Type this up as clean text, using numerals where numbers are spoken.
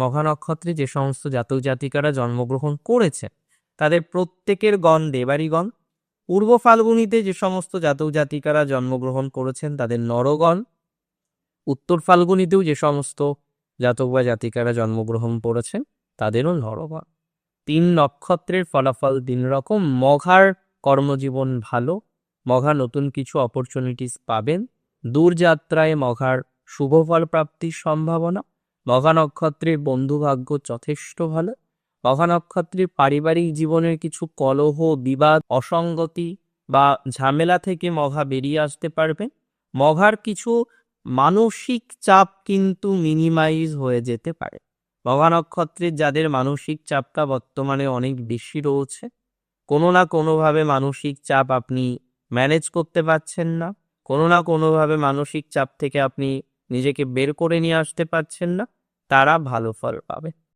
মঘা নক্ষত্রে যে সমস্ত জাতক জাতিকারা জন্মগ্রহণ করেছে তাদের প্রত্যেকের গণ দেবারীগণ। পূর্ব ফাল্গুনীতে যে সমস্ত জাতক জাতিকারা জন্মগ্রহণ করেছেন তাদের নরগণ। উত্তর ফাল্গুনীতেও যে সমস্ত জাতক বা জাতিকারা জন্মগ্রহণ করেছেন তাদেরও নরগণ। 3 নক্ষত্রের ফলাফল 3 রকম। মঘার কর্মজীবন ভালো, মঘা নতুন কিছু অপরচুনিটিস পাবেন, দূরযাত্রায় মঘার শুভ ফল প্রাপ্তির সম্ভাবনা। মঘা নক্ষত্রের বন্ধুভাগ্য যথেষ্ট ভালো। মঘা নক্ষত্রের পারিবারিক জীবনের কিছু কলহ, বিবাদ, অসঙ্গতি বা ঝামেলা থেকে মঘা বেরিয়ে আসতে পারবে। মঘার কিছু মানসিক চাপ কিন্তু মিনিমাইজ হয়ে যেতে পারে। মঘা নক্ষত্রের যাদের মানসিক চাপটা বর্তমানে অনেক বেশি রয়েছে, কোনো না কোনোভাবে মানসিক চাপ আপনি ম্যানেজ করতে পারছেন না, কোনো না কোনোভাবে মানসিক চাপ থেকে আপনি নিজেকে বের করে নিয়ে আসতে পারছেন না, তারা ভালো ফল পাবে।